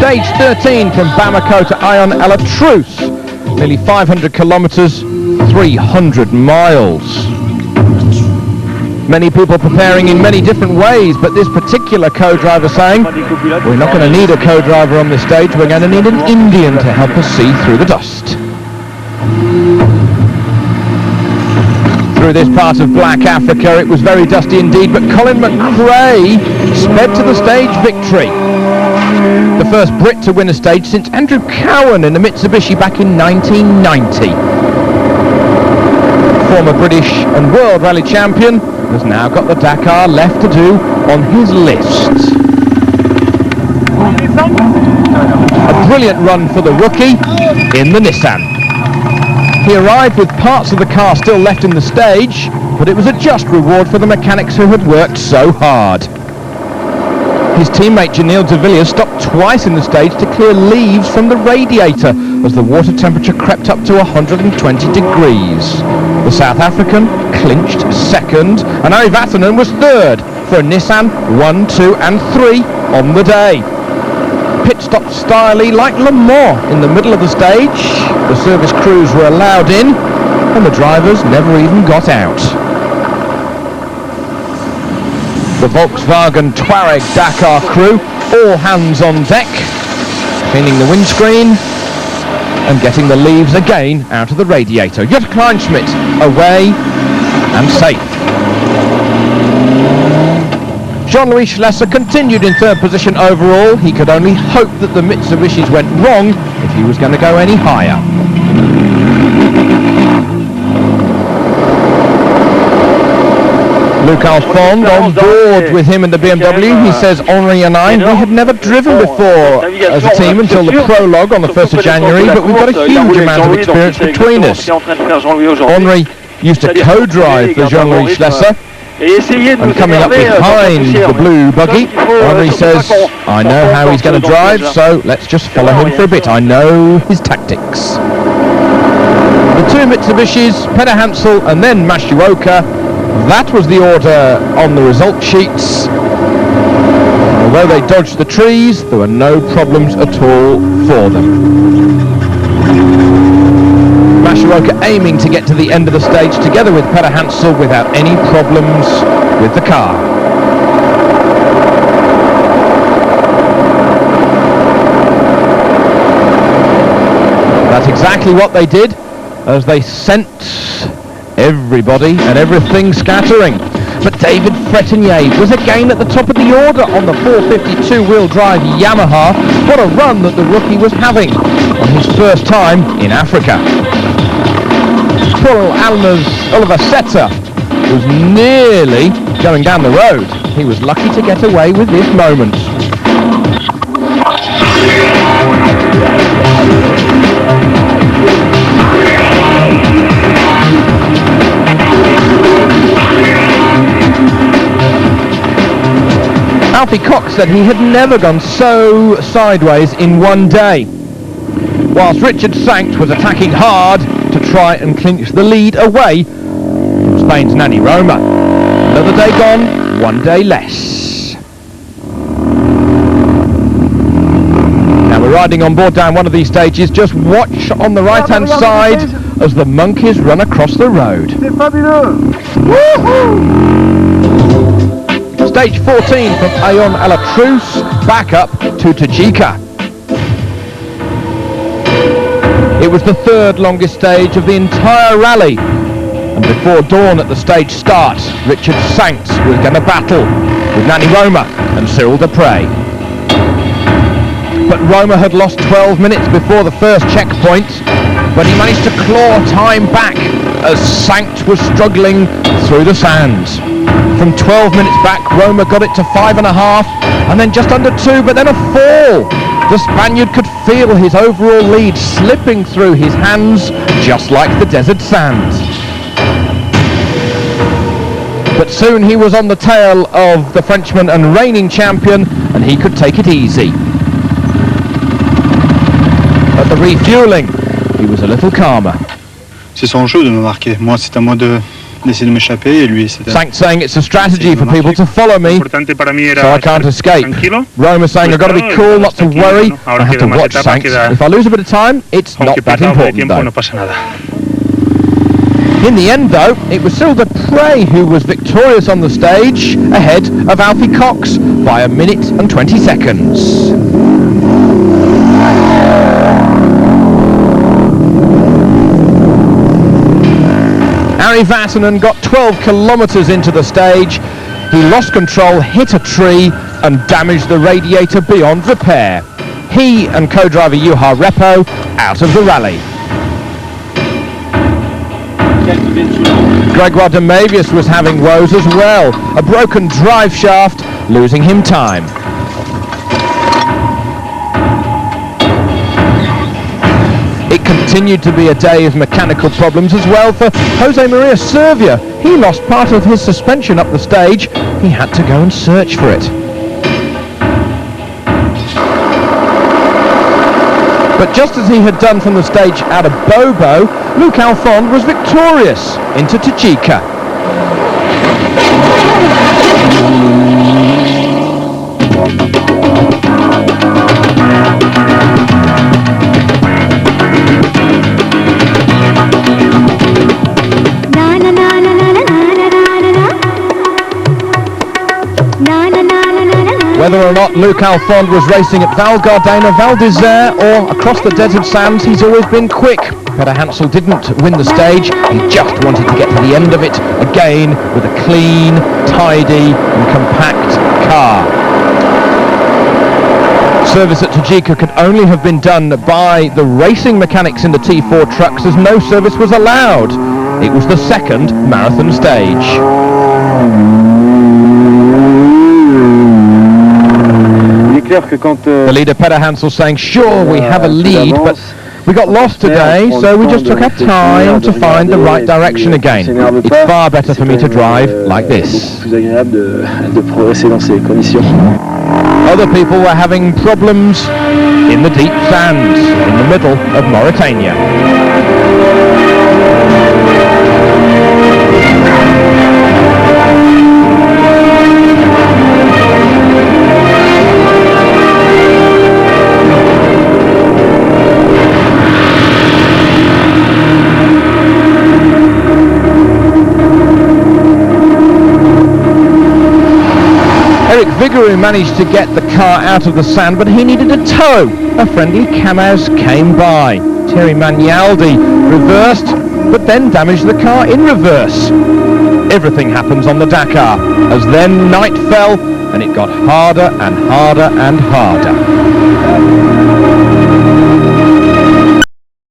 Stage 13 from Bamako to Ayon El Atrous, nearly 500 kilometres, 300 miles. Many people preparing in many different ways, but this particular co-driver saying, we're not going to need a co-driver on this stage, we're going to need an Indian to help us see through the dust. Through this part of Black Africa, it was very dusty indeed, but Colin McRae sped to the stage victory. The first Brit to win a stage since Andrew Cowan in the Mitsubishi back in 1990. Former British and World Rally Champion has now got the Dakar left to do on his list. A brilliant run for the rookie in the Nissan. He arrived with parts of the car still left in the stage, but it was a just reward for the mechanics who had worked so hard. His teammate Janil de Villiers stopped twice in the stage to clear leaves from the radiator as the water temperature crept up to 120 degrees. The South African clinched second, and Ari Vatanen was third for a Nissan 1, 2 and 3 on the day. Pit stop styly like Le Mans in the middle of the stage. The service crews were allowed in, and the drivers never even got out. The Volkswagen Touareg Dakar crew, all hands on deck, cleaning the windscreen and getting the leaves again out of the radiator. Jutta Kleinschmidt away and safe. Jean-Louis Schlesser continued in third position overall. He could only hope that the Mitsubishis went wrong if he was going to go any higher. Luc Alphonse on board with him in the BMW. He says, Henri and I, we had never driven before as a team until the prologue on the 1st of January, but we've got a huge amount of experience between us. Henri used to co-drive for Jean-Louis Schlesser, and coming up behind the blue buggy, Henri says, I know how he's going to drive, so let's just follow him for a bit. I know his tactics. The two Mitsubishis, Peter Hansel and then Masuoka, that was the order on the result sheets. Although they dodged the trees, there were no problems at all for them. Masuoka aiming to get to the end of the stage together with Peter Hansel without any problems with the car. That's exactly what they did as they sent everybody and everything scattering. But David Fretenier was again at the top of the order on the 452 wheel drive Yamaha. What a run that the rookie was having on his first time in Africa. Poor Oliver Setter was nearly going down the road. He was lucky to get away with this moment. Alfie Cox said he had never gone so sideways in one day, whilst Richard Sankt was attacking hard to try and clinch the lead away from Spain's Nani Roma. Another day gone, one day less. Now we're riding on board down one of these stages. Just watch on the right hand side as the monkeys run across the road. Woohoo! Stage 14 from Ayon El Atrous, back up to Tajika. It was the third longest stage of the entire rally, and before dawn at the stage start, Richard Sankt was going to battle with Nani Roma and Cyril Dupre. But Roma had lost 12 minutes before the first checkpoint, but he managed to claw time back as Sankt was struggling through the sand. From 12 minutes back, Roma got it to 5.5, and then just under 2, but then a fall. The Spaniard could feel his overall lead slipping through his hands, just like the desert sand. But soon he was on the tail of the Frenchman and reigning champion, and he could take it easy. At the refueling, he was a little calmer. C'est son jeu de me marquer. Moi, c'est à moi de d'essayer de m'échapper et lui c'était. Sainz saying it's a strategy for people to follow me, so I can't escape. Roma saying I've got to be cool, not to worry. I have to watch Sainz. If I lose a bit of time, it's not that important though. In the end though, it was still the Prey who was victorious on the stage, ahead of Alfie Cox by 1 minute and 20 seconds. Harry Vatanen got 12 kilometres into the stage. He lost control, hit a tree and damaged the radiator beyond repair. He and co-driver Juha Repo out of the rally. Gregoire de Mavius was having woes as well. A broken drive shaft, losing him time. It continued to be a day of mechanical problems as well for Jose Maria Servia. He lost part of his suspension up the stage. He had to go and search for it. But just as he had done from the stage out of Bobo, Luc Alphonde was victorious into Tajika. Whether or not Luc Alphonde was racing at Val Gardena, Val d'Isère or across the desert sands, he's always been quick. Peter Hansel didn't win the stage, he just wanted to get to the end of it again with a clean, tidy and compact car. Service at Tajika could only have been done by the racing mechanics in the T4 trucks as no service was allowed. It was the second marathon stage. The leader Peter Hansel saying, sure, we have a lead, but we got lost today, so we just took our time to find the right direction again. It's far better for me to drive like this. Other people were having problems in the deep sands in the middle of Mauritania. Vigouroux managed to get the car out of the sand, but he needed a tow. A friendly Kamaz came by. Thierry Magnaldi reversed, but then damaged the car in reverse. Everything happens on the Dakar, as then night fell and it got harder and harder and harder.